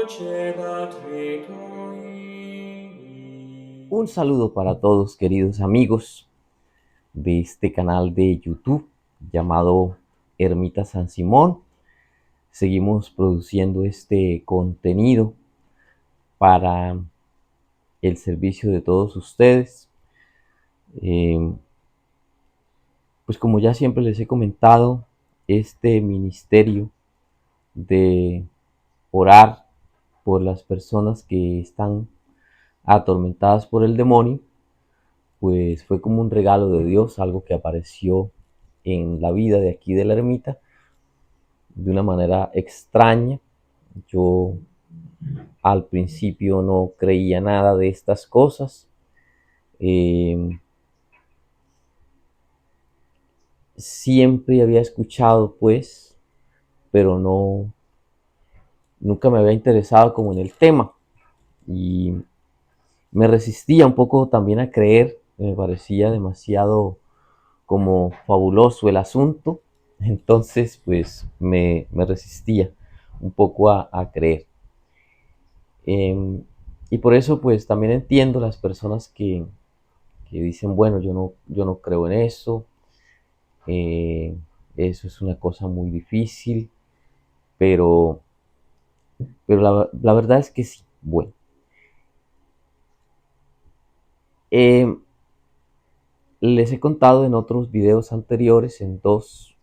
vocerat Tui. Un saludo para todos, queridos amigos de este canal de YouTube llamado Ermita San Simón. Seguimos produciendo este contenido para el servicio de todos ustedes. Pues como ya siempre les he comentado, este ministerio de orar por las personas que están atormentadas por el demonio, pues fue como un regalo de Dios, algo que apareció en la vida de aquí de la ermita de una manera extraña. Yo al principio no creía nada de estas cosas. Eh, Siempre había escuchado, pues, pero nunca me había interesado como en el tema. Y me resistía un poco también a creer, me parecía demasiado como fabuloso el asunto. Entonces, pues, me resistía un poco a creer. Eh, y por eso, pues, también entiendo las personas que dicen, bueno, yo no creo en eso, eh, eso es una cosa muy difícil, pero, pero la verdad es que sí. Bueno, eh, les he contado en otros videos anteriores, en dos,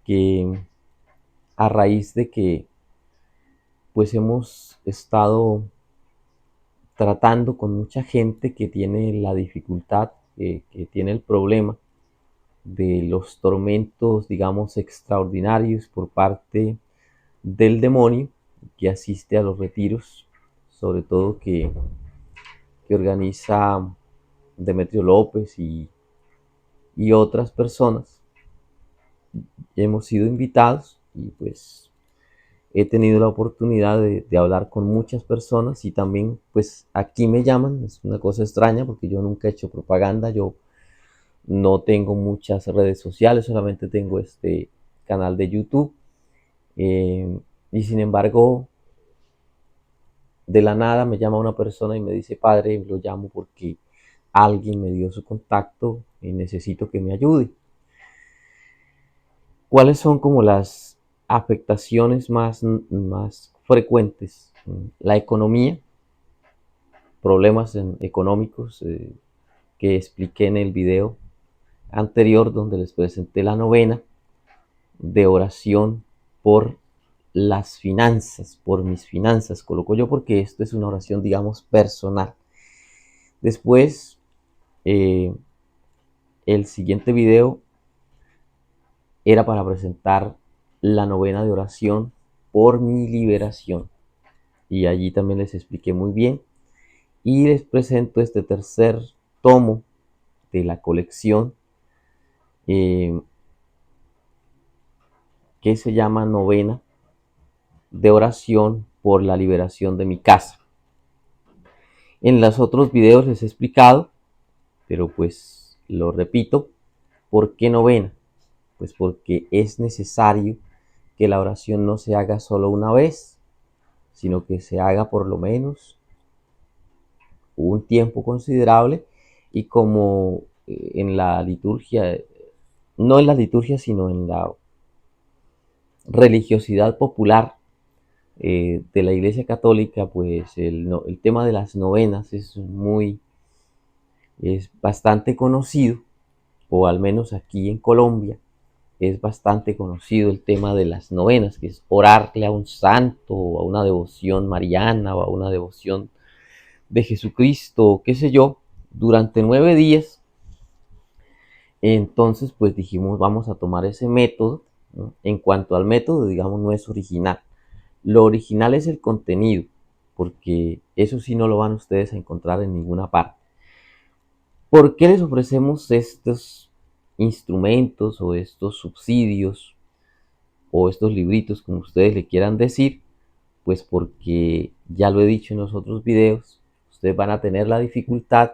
que a raíz de que pues hemos estado tratando con mucha gente que tiene la dificultad, que tiene el problema de los tormentos, digamos, extraordinarios por parte del demonio, que asiste a los retiros, sobre todo que organiza Demetrio López y otras personas. Hemos sido invitados y pues he tenido la oportunidad de hablar con muchas personas y también pues aquí me llaman. Es una cosa extraña porque yo nunca he hecho propaganda, yo no tengo muchas redes sociales, solamente tengo este canal de YouTube. Y sin embargo, de la nada me llama una persona y me dice, padre, lo llamo porque alguien me dio su contacto y necesito que me ayude. ¿Cuáles son como las afectaciones más frecuentes? La economía, problemas económicos que expliqué en el video anterior donde les presenté la novena de oración por las finanzas, por mis finanzas, coloco yo porque esto es una oración, digamos, personal. Después, eh, el siguiente video era para presentar la novena de oración por mi liberación. Y allí también les expliqué muy bien. Y les presento este tercer tomo de la colección eh, que se llama Novena de Oración por la Liberación de mi casa. En los otros videos les he explicado, pero pues lo repito, ¿por qué novena? Pues porque es necesario que la oración no se haga solo una vez, sino que se haga por lo menos un tiempo considerable y como en la liturgia, no en la liturgia, sino en la religiosidad popular de la Iglesia Católica, pues el tema de las novenas es bastante conocido, o al menos aquí en Colombia es bastante conocido el tema de las novenas, que es orarle a un santo, o a una devoción mariana, o a una devoción de Jesucristo, qué sé yo, durante 9 días. Entonces, pues dijimos, vamos a tomar ese método, ¿no? En cuanto al método, digamos, no es original. Lo original es el contenido, porque eso sí no lo van ustedes a encontrar en ninguna parte. ¿Por qué les ofrecemos estos instrumentos o estos subsidios o estos libritos, como ustedes le quieran decir? Pues porque ya lo he dicho en los otros videos, ustedes van a tener la dificultad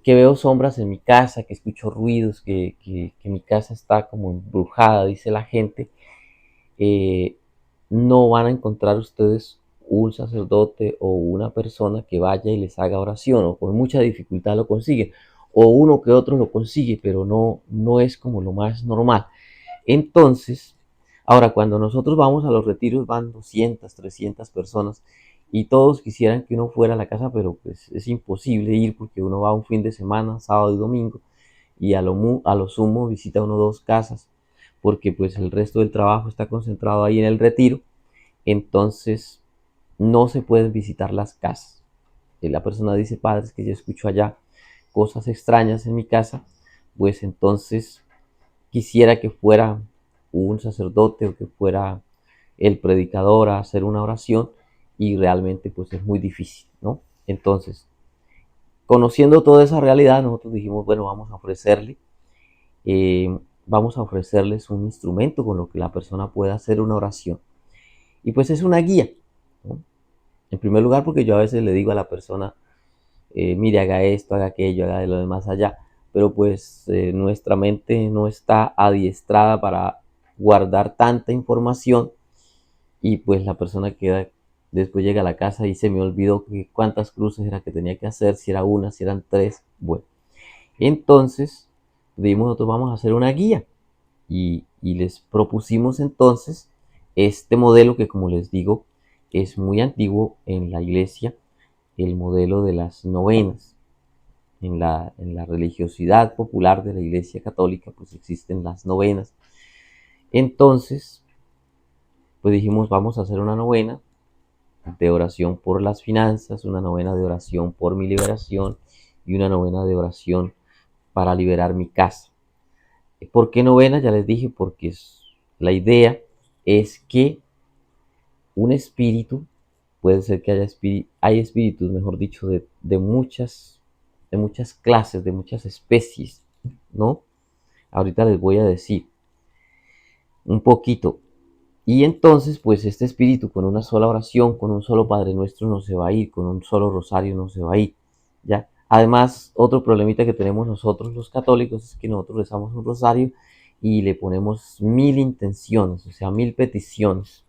que veo sombras en mi casa, que escucho ruidos, que mi casa está como embrujada, dice la gente. Eh, no van a encontrar ustedes un sacerdote o una persona que vaya y les haga oración, o con mucha dificultad lo consigue, o uno que otro lo consigue, pero no es como lo más normal. Entonces, ahora cuando nosotros vamos a los retiros van 200, 300 personas y todos quisieran que uno fuera a la casa, pero pues es imposible ir porque uno va un fin de semana, sábado y domingo, y a lo sumo visita uno dos casas, porque pues el resto del trabajo está concentrado ahí en el retiro. Entonces no se pueden visitar las casas. Y la persona dice, padres, que yo escucho allá cosas extrañas en mi casa, pues entonces quisiera que fuera un sacerdote o que fuera el predicador a hacer una oración, y realmente pues es muy difícil, ¿no? Entonces, conociendo toda esa realidad, nosotros dijimos, bueno, vamos a ofrecerles un instrumento con lo que la persona pueda hacer una oración. Y pues es una guía, ¿no? En primer lugar, porque yo a veces le digo a la persona, mire, haga esto, haga aquello, haga de lo demás allá, pero pues nuestra mente no está adiestrada para guardar tanta información, y pues la persona queda, después llega a la casa y se me olvidó que cuántas cruces era que tenía que hacer, si era una, si eran tres. Bueno, entonces dijimos, nosotros vamos a hacer una guía, y les propusimos entonces este modelo que, como les digo, es muy antiguo en la iglesia, el modelo de las novenas. En la religiosidad popular de la iglesia católica pues existen las novenas. Entonces pues dijimos, vamos a hacer una novena de oración por las finanzas, una novena de oración por mi liberación y una novena de oración para liberar mi casa. ¿Por qué novena? Ya les dije, porque la idea es que un espíritu, puede ser que hay espíritus, mejor dicho, de muchas clases, de muchas especies, ¿no? Ahorita les voy a decir un poquito. Y entonces, pues este espíritu con una sola oración, con un solo Padre Nuestro no se va a ir, con un solo rosario no se va a ir, ¿ya? Además, otro problemita que tenemos nosotros los católicos es que nosotros rezamos un rosario y le ponemos 1000 intenciones, o sea, 1000 peticiones.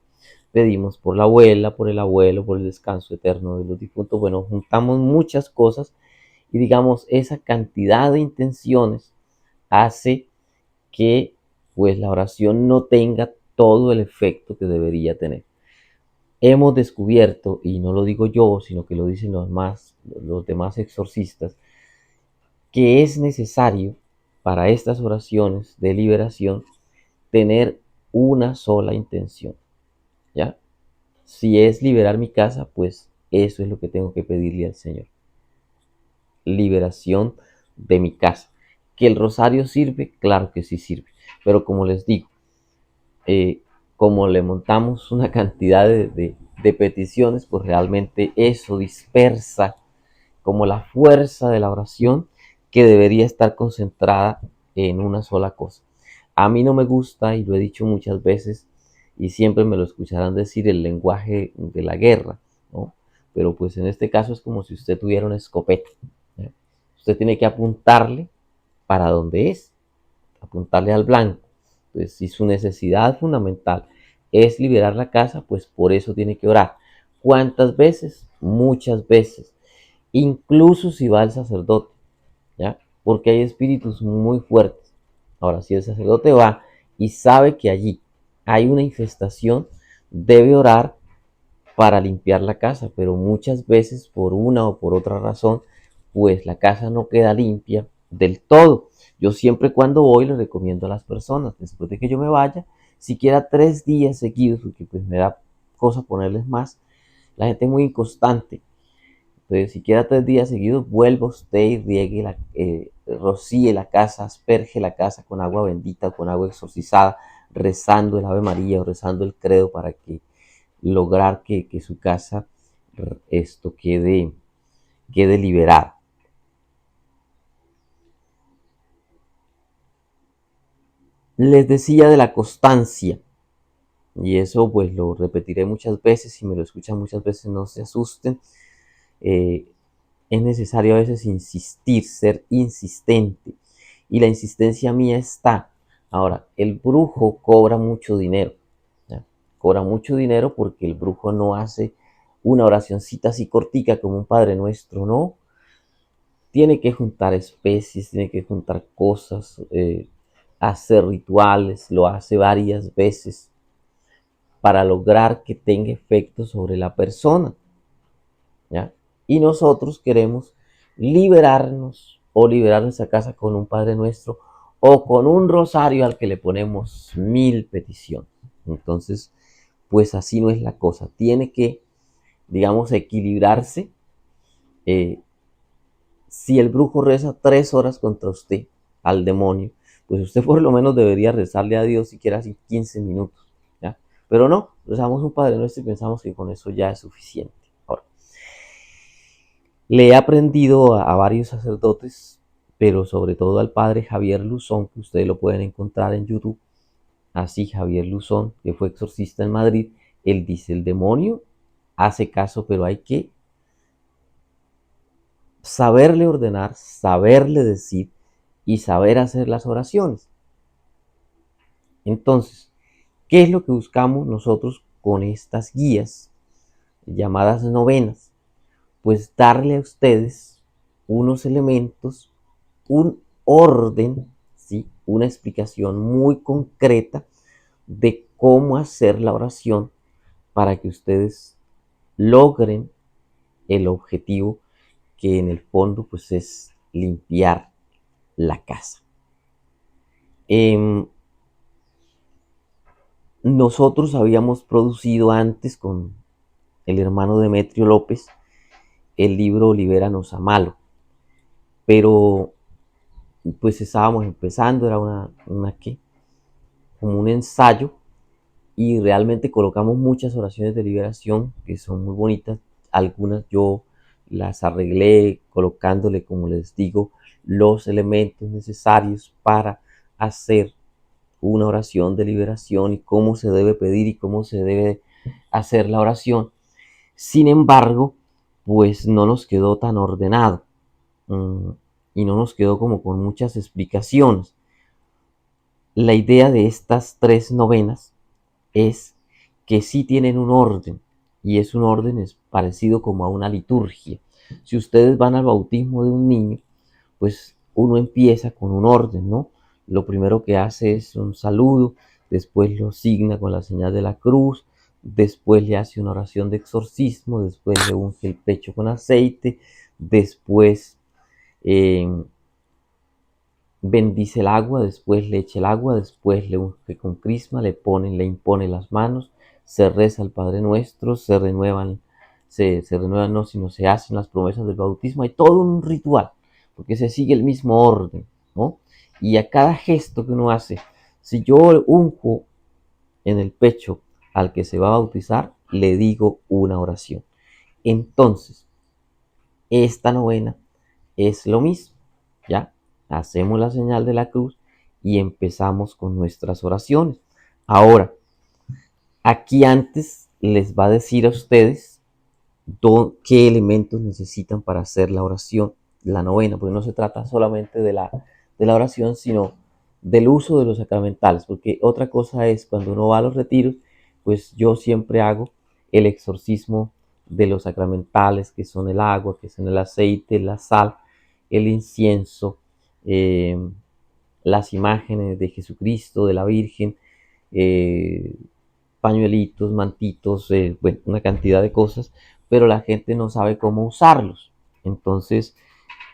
Pedimos por la abuela, por el abuelo, por el descanso eterno de los difuntos. Bueno, juntamos muchas cosas, y digamos, esa cantidad de intenciones hace que pues la oración no tenga todo el efecto que debería tener. Hemos descubierto, y no lo digo yo, sino que lo dicen los demás exorcistas, que es necesario para estas oraciones de liberación tener una sola intención, ¿ya? Si es liberar mi casa, pues eso es lo que tengo que pedirle al Señor. Liberación de mi casa. ¿Que el rosario sirve? Claro que sí sirve. Pero como les digo, eh, como le montamos una cantidad de peticiones, pues realmente eso dispersa como la fuerza de la oración, que debería estar concentrada en una sola cosa. A mí no me gusta, y lo he dicho muchas veces, y siempre me lo escucharán decir, el lenguaje de la guerra, ¿no? Pero pues en este caso es como si usted tuviera una escopeta, ¿no? Usted tiene que apuntarle para donde es, apuntarle al blanco. Pues si su necesidad fundamental es liberar la casa, pues por eso tiene que orar. ¿Cuántas veces? Muchas veces. Incluso si va el sacerdote, ¿ya? Porque hay espíritus muy fuertes. Ahora, si el sacerdote va y sabe que allí hay una infestación, debe orar para limpiar la casa, pero muchas veces por una o por otra razón, pues la casa no queda limpia del todo. Yo siempre, cuando voy, le recomiendo a las personas, después de que yo me vaya, siquiera 3 días seguidos, porque pues me da cosa ponerles más. La gente es muy inconstante. Entonces, siquiera 3 días seguidos, vuelva usted y rocíe la casa, asperge la casa con agua bendita, con agua exorcizada, rezando el Ave María o rezando el credo, para que lograr que su casa esto quede liberada. Les decía de la constancia, y eso pues lo repetiré muchas veces. Si me lo escuchan muchas veces, no se asusten. Eh, es necesario a veces insistir, ser insistente, y la insistencia mía está. Ahora, el brujo cobra mucho dinero, ¿ya? cobra mucho dinero porque el brujo no hace una oracioncita así cortica como un Padre Nuestro, no. Tiene que juntar especies, tiene que juntar cosas, hacer rituales, lo hace varias veces para lograr que tenga efecto sobre la persona, ¿ya? Y nosotros queremos liberarnos o liberar nuestra casa con un Padre Nuestro o con un rosario al que le ponemos 1000 peticiones. Entonces, pues así no es la cosa. Tiene que, digamos, equilibrarse. Eh, si el brujo reza 3 horas contra usted, al demonio, pues usted por lo menos debería rezarle a Dios siquiera así 15 minutos, ¿ya? Pero no, rezamos un Padre Nuestro y pensamos que con eso ya es suficiente. Ahora, le he aprendido a varios sacerdotes, pero sobre todo al padre Javier Luzón, que ustedes lo pueden encontrar en YouTube. Así, Javier Luzón, que fue exorcista en Madrid, él dice, el demonio hace caso, pero hay que saberle ordenar, saberle decir y saber hacer las oraciones. Entonces, ¿qué es lo que buscamos nosotros con estas guías llamadas novenas? Pues darle a ustedes unos elementos, un orden, ¿sí? Una explicación muy concreta de cómo hacer la oración para que ustedes logren el objetivo que en el fondo pues es limpiar la casa. Nosotros habíamos producido antes con el hermano Demetrio López el libro Libéranos a Malo, pero pues estábamos empezando, era como un ensayo, y realmente colocamos muchas oraciones de liberación que son muy bonitas. Algunas yo las arreglé colocándole, como les digo, los elementos necesarios para hacer una oración de liberación y cómo se debe pedir y cómo se debe hacer la oración. Sin embargo, pues no nos quedó tan ordenado, y no nos quedó como con muchas explicaciones. La idea de estas 3 novenas es que sí tienen un orden, y es un orden es parecido como a una liturgia. Si ustedes van al bautismo de un niño, pues uno empieza con un orden, ¿no? Lo primero que hace es un saludo, después lo signa con la señal de la cruz, después le hace una oración de exorcismo, después le unge el pecho con aceite, después eh, bendice el agua, después le echa el agua, después le unge con crisma, le impone las manos, se reza el Padre Nuestro, se renuevan, no, sino se hacen las promesas del bautismo. Hay todo un ritual, porque se sigue el mismo orden, ¿no? Y a cada gesto que uno hace, si yo unjo en el pecho al que se va a bautizar, le digo una oración. Entonces, esta novena es lo mismo, ¿ya? Hacemos la señal de la cruz y empezamos con nuestras oraciones. Ahora, aquí antes les va a decir a ustedes qué elementos necesitan para hacer la oración, la novena, porque no se trata solamente de la oración, sino del uso de los sacramentales, porque otra cosa es cuando uno va a los retiros, pues yo siempre hago el exorcismo de los sacramentales, que son el agua, que son el aceite, la sal, el incienso, eh, las imágenes de Jesucristo, de la Virgen, eh, pañuelitos, mantitos, bueno, una cantidad de cosas, pero la gente no sabe cómo usarlos. Entonces,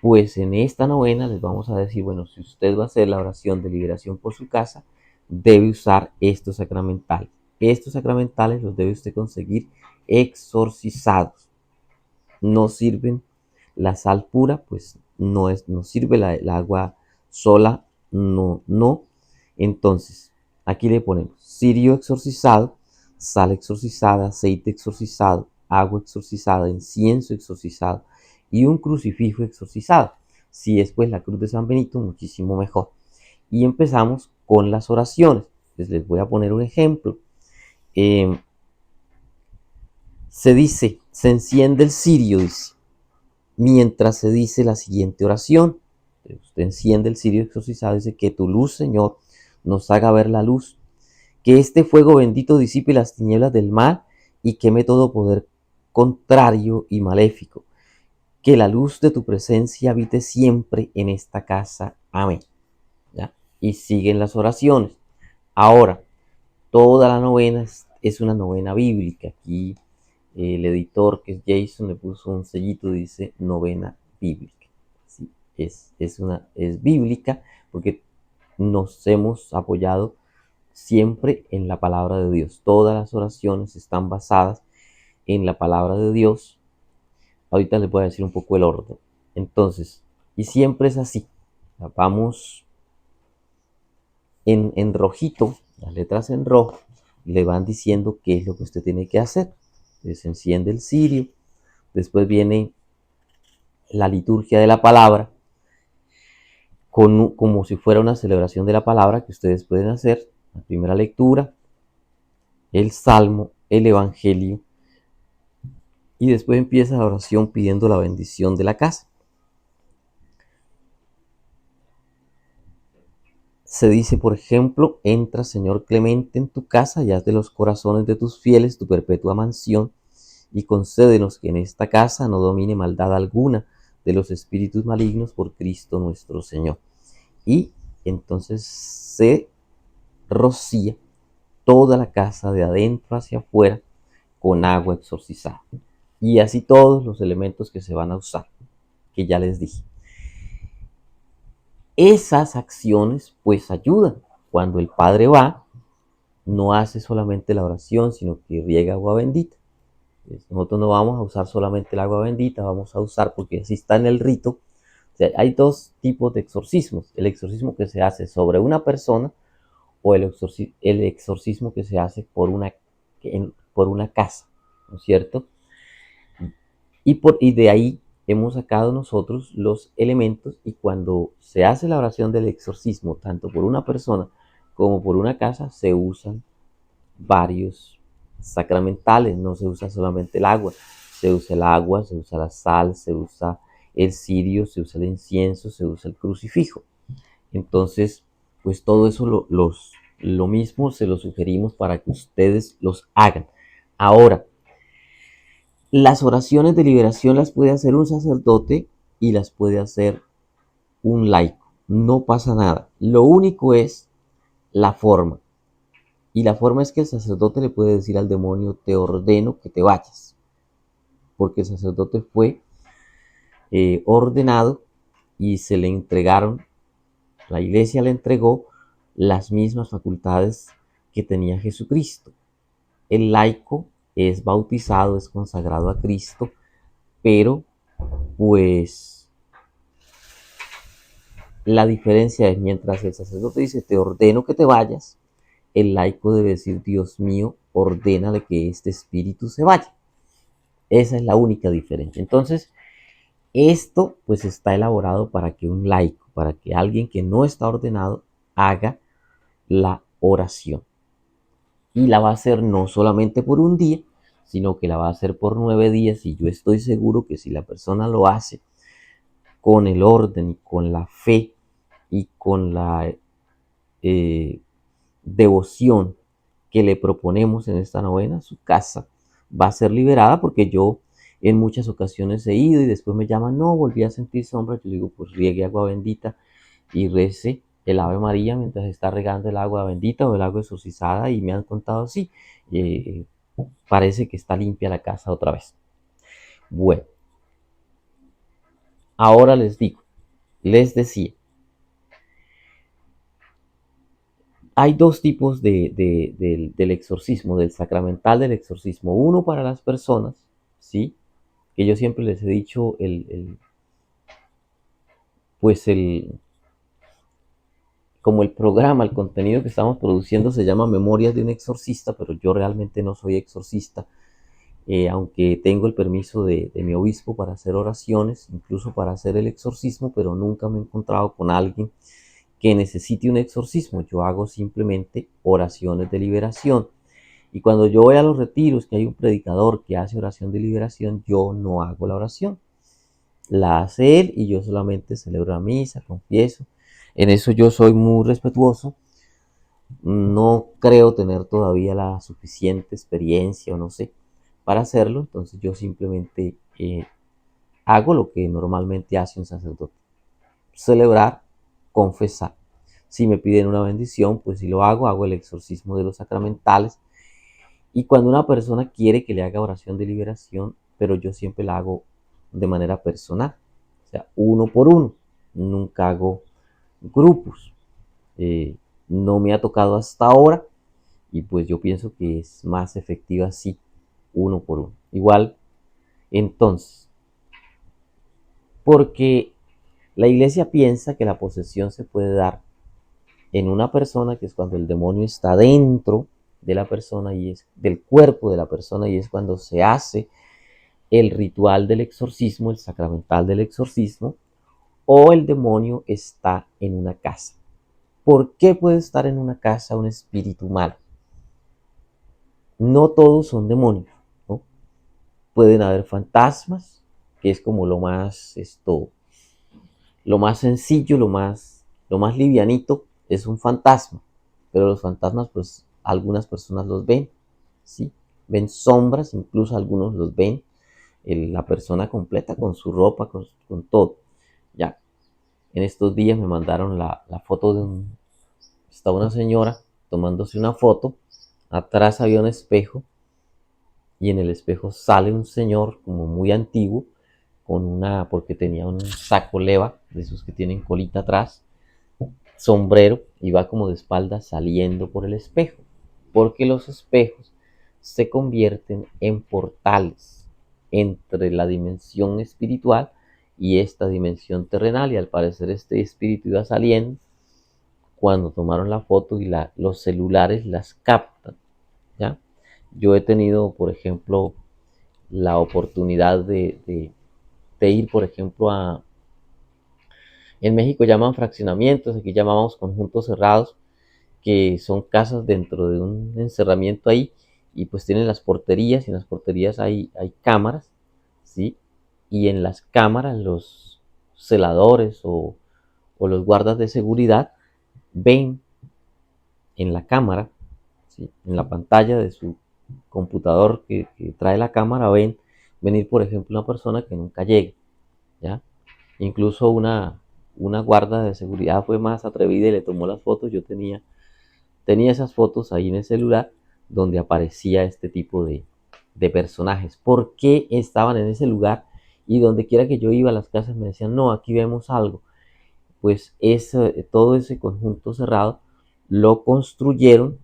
pues en esta novena les vamos a decir, bueno, si usted va a hacer la oración de liberación por su casa, debe usar estos sacramentales. Estos sacramentales los debe usted conseguir exorcizados. No sirven la sal pura, pues no sirve la agua sola, no. Entonces, aquí le ponemos cirio exorcizado, sal exorcizada, aceite exorcizado, agua exorcizada, incienso exorcizado y un crucifijo exorcizado. Si es pues la cruz de San Benito, muchísimo mejor. Y empezamos con las oraciones. Les voy a poner un ejemplo. Eh, se enciende el cirio, dice, mientras se dice la siguiente oración. Usted enciende el cirio exorcizado y dice: que tu luz, Señor, nos haga ver la luz, Que este fuego bendito disipe las tinieblas del mal y queme todo poder contrario y maléfico. Que la luz de tu presencia habite siempre en esta casa. Amén. ¿Ya? Y siguen las oraciones. Ahora, toda la novena es una novena bíblica. Aquí el editor, que es Jason, le puso un sellito, dice novena bíblica. Sí, es bíblica porque nos hemos apoyado siempre en la palabra de Dios. Todas las oraciones están basadas en la palabra de Dios. Ahorita les voy a decir un poco el orden. Entonces, y siempre es así. Vamos en rojito, las letras en rojo, le van diciendo qué es lo que usted tiene que hacer. Se enciende el cirio, después viene la liturgia de la palabra, como si fuera una celebración de la palabra que ustedes pueden hacer. La primera lectura, el salmo, el evangelio, y después empieza la oración pidiendo la bendición de la casa. Se dice, por ejemplo, entra, Señor clemente, en tu casa y haz de los corazones de tus fieles tu perpetua mansión, y concédenos que en esta casa no domine maldad alguna de los espíritus malignos, por Cristo nuestro Señor. Y entonces se rocía toda la casa de adentro hacia afuera con agua exorcizada. Y así todos los elementos que se van a usar, que ya les dije. Esas acciones pues ayudan. Cuando el Padre va, no hace solamente la oración, sino que riega agua bendita. Nosotros no vamos a usar solamente el agua bendita, vamos a usar, porque así está en el rito. O sea, hay dos tipos de exorcismos. El exorcismo que se hace sobre una persona o el exorcismo que se hace por una casa, ¿no es cierto? Y de ahí hemos sacado nosotros los elementos, y cuando se hace la oración del exorcismo, tanto por una persona como por una casa, se usan varios sacramentales, no se usa solamente el agua, se usa el agua, se usa la sal, se usa el cirio, se usa el incienso, se usa el crucifijo. Entonces, pues todo eso lo mismo se lo sugerimos para que ustedes los hagan. Ahora, las oraciones de liberación las puede hacer un sacerdote y las puede hacer un laico. No pasa nada. Lo único es la forma. Y la forma es que el sacerdote le puede decir al demonio, te ordeno que te vayas. Porque el sacerdote fue ordenado y se le entregaron, la iglesia le entregó las mismas facultades que tenía Jesucristo. El laico es bautizado, es consagrado a Cristo, pero pues la diferencia es, mientras el sacerdote dice, te ordeno que te vayas, el laico debe decir, Dios mío, ordénale que este espíritu se vaya. Esa es la única diferencia. Entonces, esto pues está elaborado para que un laico, para que alguien que no está ordenado, haga la oración. Y la va a hacer no solamente por un día, sino que la va a hacer por 9 días. Y yo estoy seguro que si la persona lo hace con el orden y con la fe y con la devoción que le proponemos en esta novena, su casa va a ser liberada, porque yo en muchas ocasiones he ido y después me llaman, no, volví a sentir sombra. Yo digo, pues riegue agua bendita y rece el Ave María mientras está regando el agua bendita o el agua exorcizada, y me han contado, sí, parece que está limpia la casa otra vez. Bueno, ahora les decía, hay dos tipos del exorcismo, del sacramental del exorcismo. Uno para las personas, ¿sí? Que yo siempre les he dicho, como el programa, el contenido que estamos produciendo se llama Memorias de un exorcista, pero yo realmente no soy exorcista, aunque tengo el permiso de mi obispo para hacer oraciones, incluso para hacer el exorcismo, pero nunca me he encontrado con alguien que necesite un exorcismo. Yo hago simplemente oraciones de liberación. Y cuando yo voy a los retiros, que hay un predicador que hace oración de liberación, yo no hago la oración. La hace él y yo solamente celebro la misa, confieso. En eso yo soy muy respetuoso. No creo tener todavía la suficiente experiencia o no sé para hacerlo, entonces yo simplemente hago lo que normalmente hace un sacerdote: celebrar, confesar. Si me piden una bendición, pues si lo hago el exorcismo de los sacramentales. Y cuando una persona quiere que le haga oración de liberación, pero yo siempre la hago de manera personal, o sea, uno por uno. Nunca hago grupos. Eh, no me ha tocado hasta ahora y pues yo pienso que es más efectiva así, uno por uno. Igual, entonces, porque la iglesia piensa que la posesión se puede dar en una persona, que es cuando el demonio está dentro de la persona y es del cuerpo de la persona, y es cuando se hace el ritual del exorcismo, el sacramental del exorcismo, o el demonio está en una casa. ¿Por qué puede estar en una casa un espíritu malo? No todos son demonios, ¿no? Pueden haber fantasmas, que es como lo más sencillo, lo más livianito, es un fantasma. Pero los fantasmas, pues algunas personas los ven, ¿sí? Ven sombras, incluso algunos los ven la persona completa con su ropa, con todo. Ya, en estos días me mandaron la foto está una señora tomándose una foto, atrás había un espejo y en el espejo sale un señor como muy antiguo, porque tenía un saco leva, de esos que tienen colita atrás, sombrero, y va como de espaldas saliendo por el espejo, porque los espejos se convierten en portales entre la dimensión espiritual y esta dimensión terrenal, y al parecer este espíritu iba saliendo cuando tomaron la foto y los celulares las captan, ¿ya? Yo he tenido, por ejemplo, la oportunidad de ir, por ejemplo, en México llaman fraccionamientos, aquí llamamos conjuntos cerrados, que son casas dentro de un encerramiento ahí, y pues tienen las porterías, y en las porterías hay cámaras, ¿sí? Y en las cámaras los celadores o los guardas de seguridad ven en la cámara, ¿sí? En la pantalla de su computador que trae la cámara, ven venir, por ejemplo, una persona que nunca llega, ¿ya? Incluso una guarda de seguridad fue más atrevida y le tomó las fotos. Yo tenía esas fotos ahí en el celular donde aparecía este tipo de personajes. ¿Por qué estaban en ese lugar? Y donde quiera que yo iba a las casas me decían, no, aquí vemos algo. Pues todo ese conjunto cerrado lo construyeron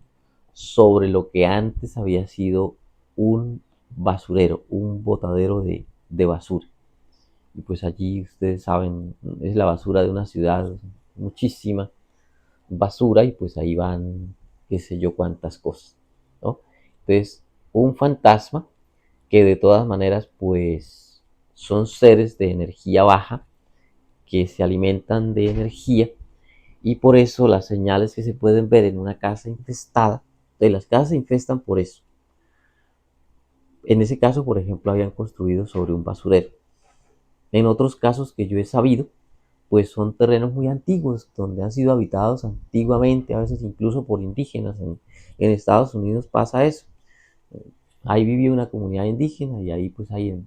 sobre lo que antes había sido un basurero, un botadero de basura. Y pues allí, ustedes saben, es la basura de una ciudad, muchísima basura, y pues ahí van qué sé yo cuántas cosas, ¿no? Entonces, un fantasma, que de todas maneras pues son seres de energía baja que se alimentan de energía, y por eso las señales que se pueden ver en una casa infestada, de las casas se infestan por eso. En ese caso, por ejemplo, habían construido sobre un basurero. En otros casos que yo he sabido, pues son terrenos muy antiguos, donde han sido habitados antiguamente, a veces incluso por indígenas. En Estados Unidos pasa eso. Ahí vivía una comunidad indígena y ahí pues hay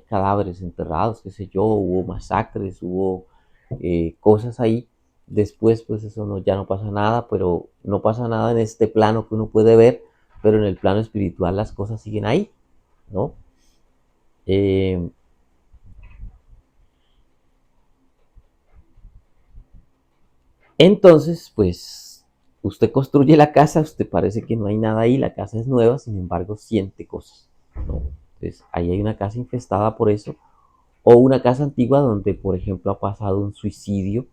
cadáveres enterrados, qué sé yo, hubo masacres, hubo cosas ahí. Después pues eso no, ya no pasa nada, pero no pasa nada en este plano que uno puede ver, pero en el plano espiritual las cosas siguen ahí, ¿no? Eh, Entonces, pues, usted construye la casa, usted parece que no hay nada ahí, la casa es nueva, sin embargo, siente cosas, ¿no? Entonces, ahí hay una casa infestada por eso, o una casa antigua donde, por ejemplo, ha pasado un suicidio,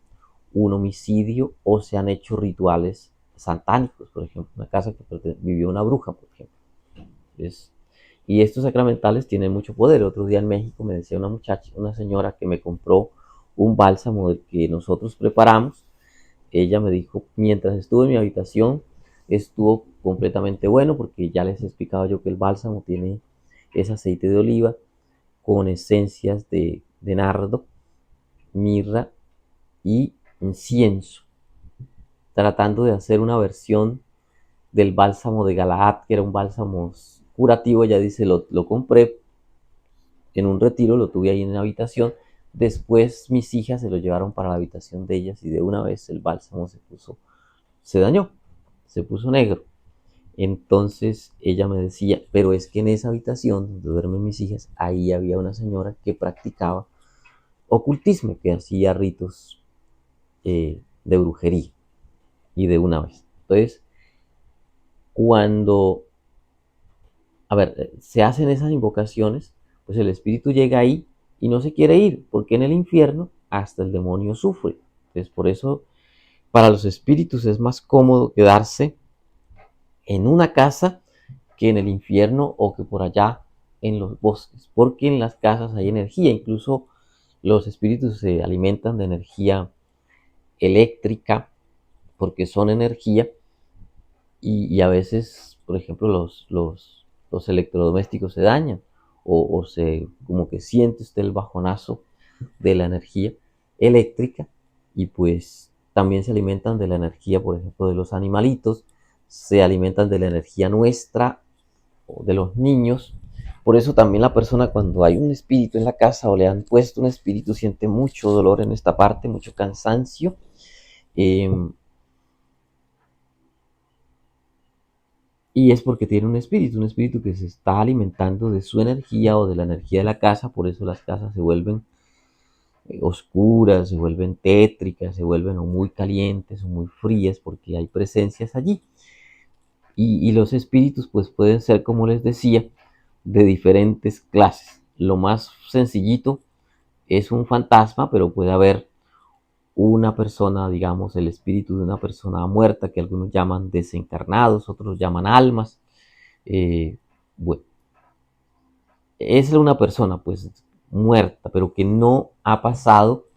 un homicidio, o se han hecho rituales satánicos, por ejemplo, una casa que vivió una bruja, por ejemplo. Entonces, y estos sacramentales tienen mucho poder. Otro día en México me decía una muchacha, una señora que me compró un bálsamo del que nosotros preparamos. Ella me dijo, mientras estuve en mi habitación, estuvo completamente bueno, porque ya les he explicado yo que el bálsamo tiene ese aceite de oliva con esencias de nardo, mirra y incienso. tratando de hacer una versión del bálsamo de Galaad, que era un bálsamo curativo. Ella dice, lo compré en un retiro, lo tuve ahí en la habitación. Después mis hijas se lo llevaron para la habitación de ellas y de una vez el bálsamo se dañó, se puso negro. Entonces ella me decía, pero es que en esa habitación donde duermen mis hijas, ahí había una señora que practicaba ocultismo, que hacía ritos de brujería. Y de una vez. Entonces, cuando, se hacen esas invocaciones, pues el espíritu llega ahí y no se quiere ir, porque en el infierno hasta el demonio sufre. Entonces, por eso, para los espíritus es más cómodo quedarse en una casa que en el infierno o que por allá en los bosques, porque en las casas hay energía. Incluso los espíritus se alimentan de energía eléctrica, porque son energía. Y a veces, por ejemplo, los electrodomésticos se dañan, o se, como que siente usted el bajonazo de la energía eléctrica, y pues también se alimentan de la energía, por ejemplo, de los animalitos, se alimentan de la energía nuestra o de los niños. Por eso también la persona, cuando hay un espíritu en la casa o le han puesto un espíritu, siente mucho dolor en esta parte, mucho cansancio. eh, Y es porque tiene un espíritu que se está alimentando de su energía o de la energía de la casa. Por eso las casas se vuelven oscuras, se vuelven tétricas, se vuelven o muy calientes o muy frías, porque hay presencias allí. Y los espíritus pues pueden ser, como les decía, de diferentes clases. Lo más sencillito es un fantasma, pero puede haber una persona, digamos, el espíritu de una persona muerta, que algunos llaman desencarnados, otros llaman almas. Bueno, es una persona pues muerta, pero que no ha pasado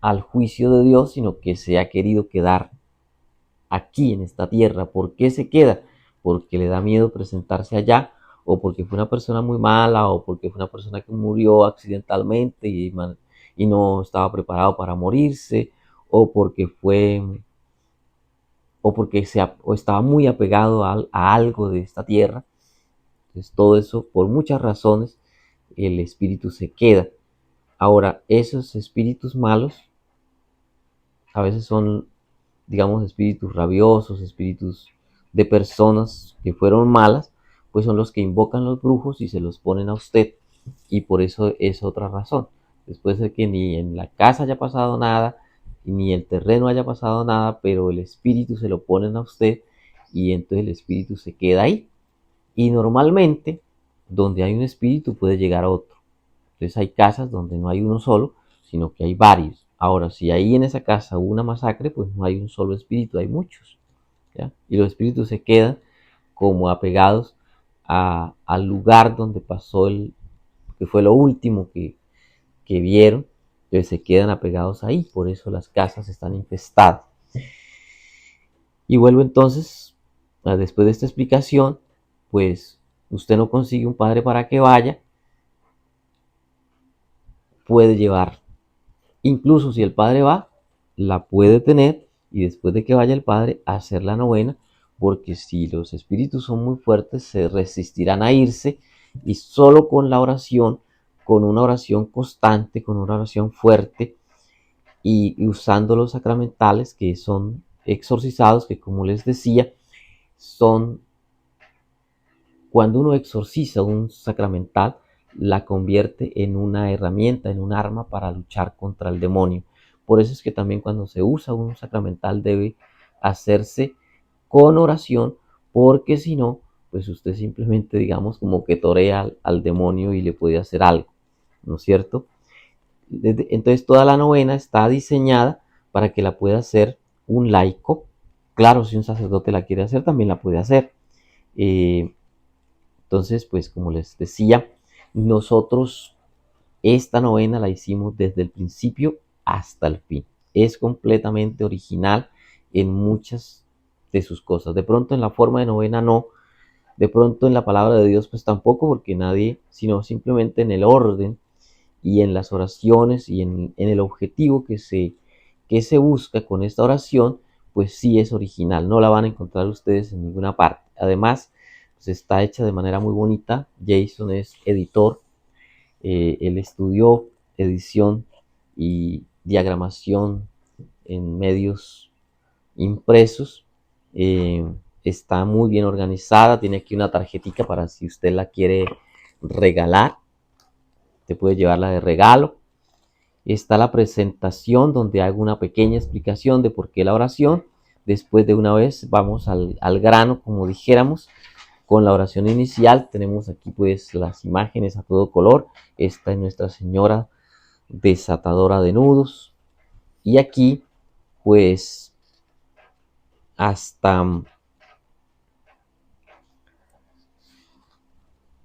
al juicio de Dios, sino que se ha querido quedar aquí en esta tierra. ¿Por qué se queda? Porque le da miedo presentarse allá, o porque fue una persona muy mala, o porque fue una persona que murió accidentalmente y no estaba preparado para morirse, o porque fue, o porque o estaba muy apegado a algo de esta tierra. Entonces, todo eso, por muchas razones, el espíritu se queda. Ahora, esos espíritus malos a veces son, digamos, espíritus rabiosos, espíritus de personas que fueron malas, pues son los que invocan los brujos y se los ponen a usted. Y por eso es otra razón. Después de que ni en la casa haya pasado nada, ni el terreno haya pasado nada, pero el espíritu se lo ponen a usted y entonces el espíritu se queda ahí. Y normalmente, donde hay un espíritu puede llegar a otro. Entonces hay casas donde no hay uno solo, sino que hay varios. Ahora, si ahí en esa casa hubo una masacre, pues no hay un solo espíritu, hay muchos. ¿Ya? Y los espíritus se quedan como apegados al lugar donde pasó que fue lo último que vieron. Entonces se quedan apegados ahí, por eso las casas están infestadas. Y vuelvo entonces, después de esta explicación, pues usted no consigue un padre para que vaya, puede llevar. Incluso si el padre va, la puede tener y después de que vaya el padre, hacer la novena, porque si los espíritus son muy fuertes, se resistirán a irse, y solo con la oración, con una oración constante, con una oración fuerte y usando los sacramentales que son exorcizados, que como les decía, son, cuando uno exorciza un sacramental, la convierte en una herramienta, en un arma para luchar contra el demonio. Por eso es que también cuando se usa un sacramental debe hacerse con oración, porque si no, pues usted simplemente, digamos, como que torea al demonio y le puede hacer algo, ¿no es cierto? Entonces toda la novena está diseñada para que la pueda hacer un laico. Claro, si un sacerdote la quiere hacer, también la puede hacer. Eh, entonces, pues como les decía, nosotros esta novena la hicimos desde el principio hasta el fin. Es completamente original en muchas de sus cosas. De pronto en la forma de novena no, de pronto en la palabra de Dios pues tampoco, porque nadie, sino simplemente en el orden y en las oraciones y en el objetivo que se busca con esta oración, pues sí es original, no la van a encontrar ustedes en ninguna parte. Además, pues está hecha de manera muy bonita. Jason es editor, él estudió edición y diagramación en medios impresos. Eh, Está muy bien organizada, tiene aquí una tarjetita para si usted la quiere regalar, te puede llevarla de regalo. Está la presentación donde hago una pequeña explicación de por qué la oración. Después de una vez vamos al grano, como dijéramos, con la oración inicial. Tenemos aquí pues las imágenes a todo color. Esta es Nuestra Señora desatadora de nudos. Y aquí pues hasta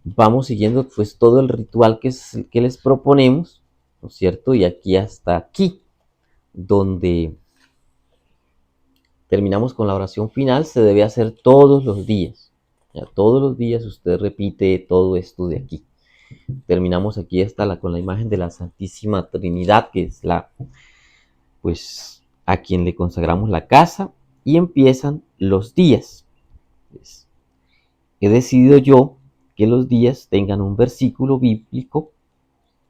vamos siguiendo pues todo el ritual que les proponemos, ¿no es cierto? Y aquí hasta aquí, donde terminamos con la oración final, se debe hacer todos los días. Ya, todos los días usted repite todo esto de aquí. Terminamos aquí con la imagen de la Santísima Trinidad, que es pues, a quien le consagramos la casa, y empiezan los días. Pues, he decidido yo que los días tengan un versículo bíblico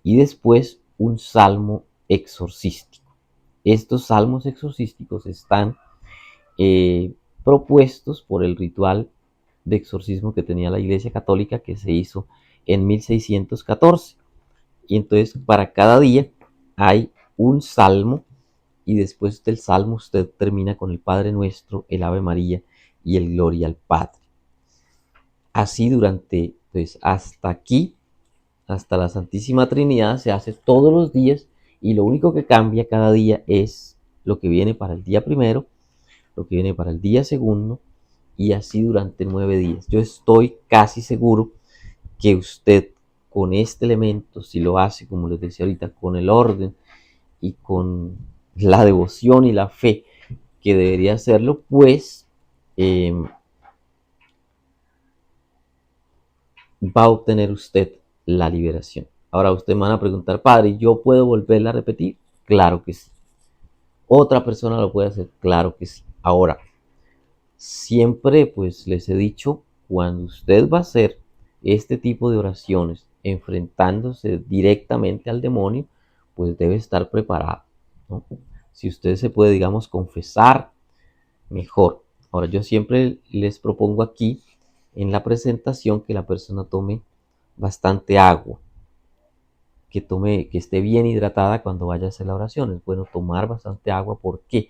y después un salmo exorcístico. Estos salmos exorcísticos están eh, propuestos por el ritual de exorcismo que tenía la Iglesia Católica, que se hizo en 1614. Y entonces para cada día hay un salmo, y después del salmo usted termina con el Padre Nuestro, el Ave María y el Gloria al Padre. Así durante, pues hasta aquí, hasta la Santísima Trinidad, se hace todos los días, y lo único que cambia cada día es lo que viene para el día primero, lo que viene para el día segundo, y así durante 9 días. Yo estoy casi seguro que usted con este elemento, si lo hace, como les decía ahorita, con el orden y con la devoción y la fe que debería hacerlo, pues va a obtener usted la liberación. Ahora usted me van a preguntar, padre, ¿yo puedo volverla a repetir? Claro que sí. ¿Otra persona lo puede hacer? Claro que sí. Ahora, siempre pues les he dicho, cuando usted va a hacer este tipo de oraciones enfrentándose directamente al demonio, pues debe estar preparado, ¿no? Si usted se puede, digamos, confesar, mejor. Ahora yo siempre les propongo aquí en la presentación que la persona tome bastante agua, que esté bien hidratada cuando vaya a hacer la oración. Es bueno tomar bastante agua. ¿Por qué?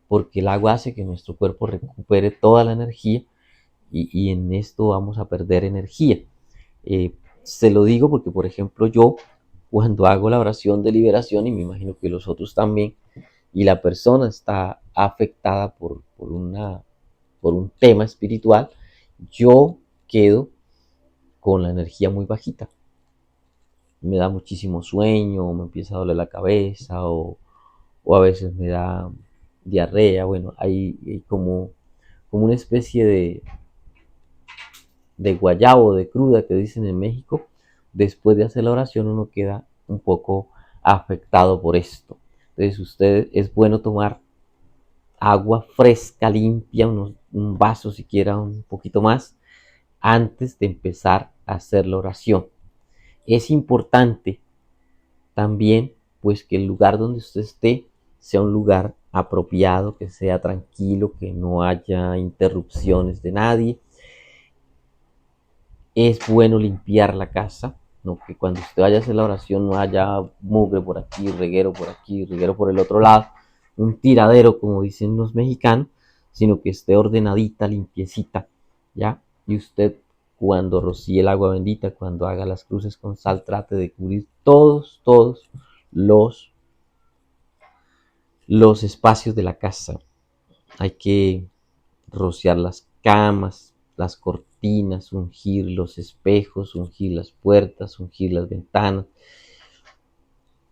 Porque el agua hace que nuestro cuerpo recupere toda la energía, y en esto vamos a perder energía. Se lo digo porque, por ejemplo, yo cuando hago la oración de liberación, y me imagino que los otros también, y la persona está afectada por un tema espiritual, yo quedo con la energía muy bajita. Me da muchísimo sueño, me empieza a doler la cabeza, o a veces me da diarrea. Bueno, hay como una especie de guayabo, de cruda que dicen en México. Después de hacer la oración uno queda un poco afectado por esto. Entonces usted, es bueno tomar agua fresca, limpia, un vaso siquiera un poquito más, antes de empezar a hacer la oración. Es importante también pues que el lugar donde usted esté sea un lugar apropiado, que sea tranquilo, que no haya interrupciones de nadie. Es bueno limpiar la casa, ¿no? Que cuando usted vaya a hacer la oración no haya mugre por aquí, reguero por el otro lado, un tiradero como dicen los mexicanos, sino que esté ordenadita, limpiecita, ¿ya? Y usted, cuando rocíe el agua bendita, cuando haga las cruces con sal, trate de cubrir todos los, los espacios de la casa. Hay que rociar las camas, las cortinas, ungir los espejos, ungir las puertas, ungir las ventanas.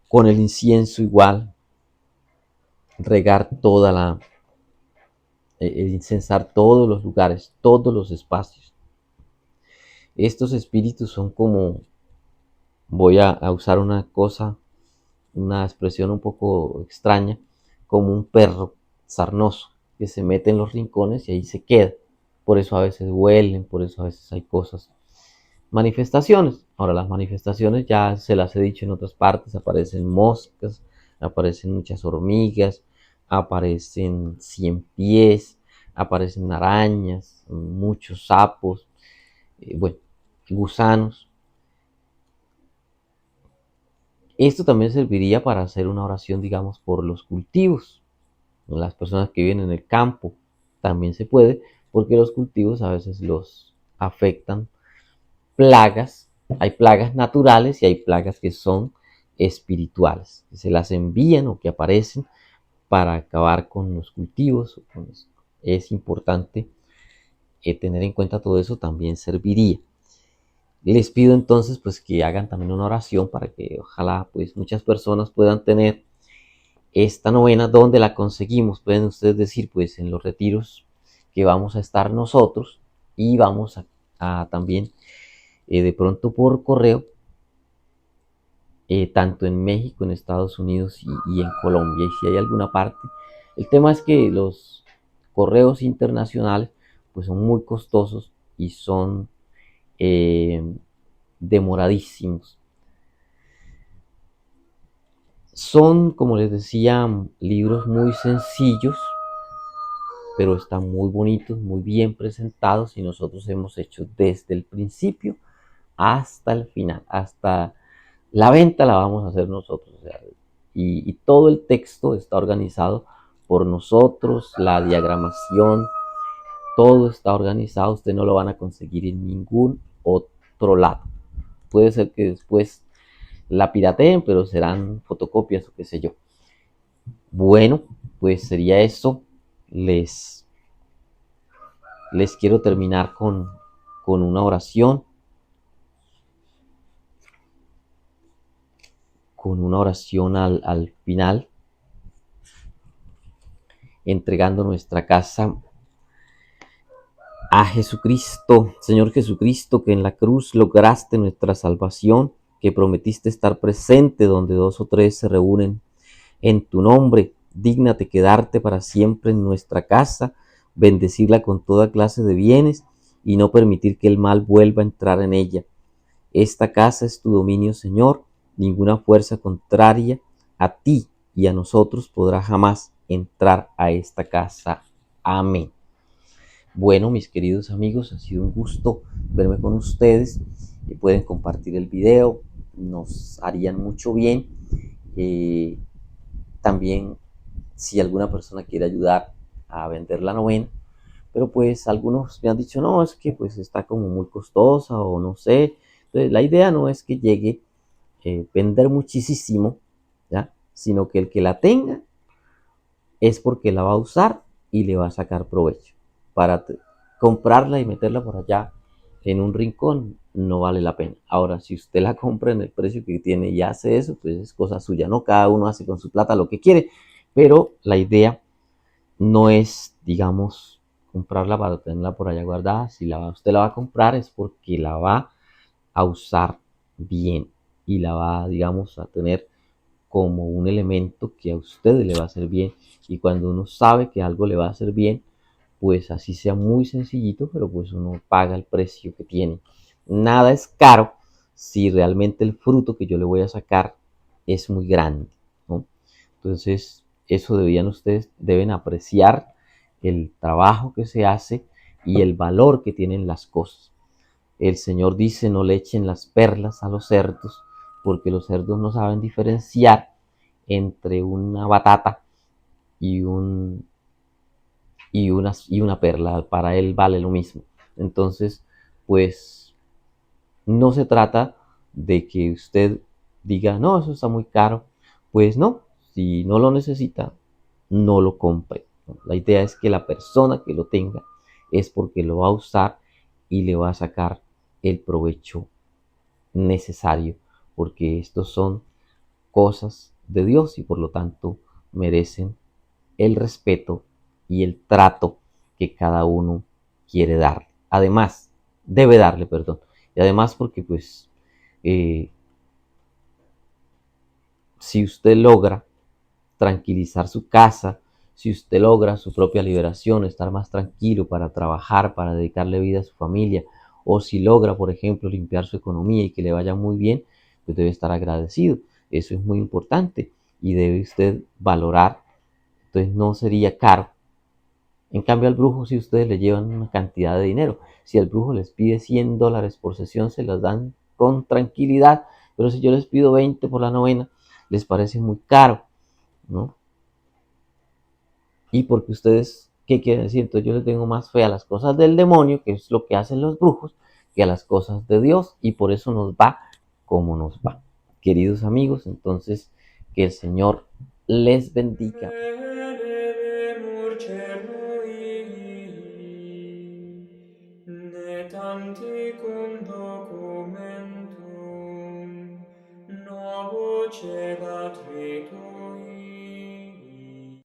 Con el incienso igual, regar incensar todos los lugares, todos los espacios. Estos espíritus son como, voy a usar una expresión un poco extraña, como un perro sarnoso. que se mete en los rincones y ahí se queda. Por eso a veces huelen, por eso a veces hay cosas, manifestaciones. Ahora las manifestaciones ya se las he dicho en otras partes, aparecen moscas, aparecen muchas hormigas, aparecen 100 pies, aparecen arañas, muchos sapos, bueno, gusanos. Esto también serviría para hacer una oración, digamos, por los cultivos. Las personas que viven en el campo también se puede, porque los cultivos a veces los afectan plagas. Hay plagas naturales y hay plagas que son espirituales, que se las envían o que aparecen para acabar con los cultivos. Es importante tener en cuenta todo eso, también serviría. Les pido entonces pues que hagan también una oración para que ojalá pues muchas personas puedan tener esta novena. ¿Dónde la conseguimos? Pueden ustedes decir pues en los retiros que vamos a estar nosotros, y vamos a también de pronto por correo, tanto en México, en Estados Unidos y en Colombia, y si hay alguna parte. El tema es que los correos internacionales pues son muy costosos y son eh, demoradísimos. Son, como les decía, libros muy sencillos, pero están muy bonitos, muy bien presentados, y nosotros hemos hecho desde el principio hasta el final, hasta la venta la vamos a hacer nosotros. O sea, y todo el texto está organizado por nosotros, la diagramación, todo está organizado. Usted no lo van a conseguir en ningún otro lado. Puede ser que después la pirateen, pero serán fotocopias o qué sé yo. Bueno, pues sería eso. Les quiero terminar con una oración. Con una oración al final, entregando nuestra casa a Jesucristo. Señor Jesucristo, que en la cruz lograste nuestra salvación, que prometiste estar presente donde dos o tres se reúnen en tu nombre. Dígnate quedarte para siempre en nuestra casa, bendecirla con toda clase de bienes y no permitir que el mal vuelva a entrar en ella. Esta casa es tu dominio, Señor. Ninguna fuerza contraria a ti y a nosotros podrá jamás entrar a esta casa. Amén. Bueno, mis queridos amigos, ha sido un gusto verme con ustedes. Pueden compartir el video, nos harían mucho bien. También, si alguna persona quiere ayudar a vender la novena, pero pues algunos me han dicho, no, es que pues está como muy costosa o no sé. Entonces, la idea no es que llegue vender muchísimo, ¿ya? Sino que el que la tenga es porque la va a usar y le va a sacar provecho. Para comprarla y meterla por allá en un rincón no vale la pena. Ahora, si usted la compra en el precio que tiene y hace eso, pues es cosa suya, ¿no? Cada uno hace con su plata lo que quiere, pero la idea no es, digamos, comprarla para tenerla por allá guardada. Si usted la va a comprar es porque la va a usar bien y la va, digamos, a tener como un elemento que a usted le va a hacer bien. Y cuando uno sabe que algo le va a hacer bien, pues así sea muy sencillito, pero pues uno paga el precio que tiene. Nada es caro si realmente el fruto que yo le voy a sacar es muy grande, ¿no? Entonces, eso deben apreciar el trabajo que se hace y el valor que tienen las cosas. El Señor dice, no le echen las perlas a los cerdos, porque los cerdos no saben diferenciar entre una batata y, una perla. Para él vale lo mismo. Entonces, pues no se trata de que usted diga, no, eso está muy caro. Pues no, si no lo necesita, no lo compre. La idea es que la persona que lo tenga es porque lo va a usar y le va a sacar el provecho necesario, porque estos son cosas de Dios y por lo tanto merecen el respeto y el trato que cada uno quiere darle. Además, debe darle, perdón. Y además porque pues eh, si usted logra tranquilizar su casa Si usted logra su propia liberación, estar más tranquilo para trabajar, para dedicarle vida a su familia, o si logra, por ejemplo, limpiar su economía y que le vaya muy bien, pues debe estar agradecido. Eso es muy importante y debe usted valorar. Entonces no sería caro. En cambio al brujo, si ustedes le llevan una cantidad de dinero, si el brujo les pide $100 por sesión, se las dan con tranquilidad, pero si yo les pido 20 por la novena, les parece muy caro, ¿no? Y porque ustedes, ¿qué quieren decir? Entonces yo les tengo más fe a las cosas del demonio, que es lo que hacen los brujos, que a las cosas de Dios, y por eso nos va como nos va. Queridos amigos, entonces que el Señor les bendiga. Ne tanticum documentum novo cegat ritum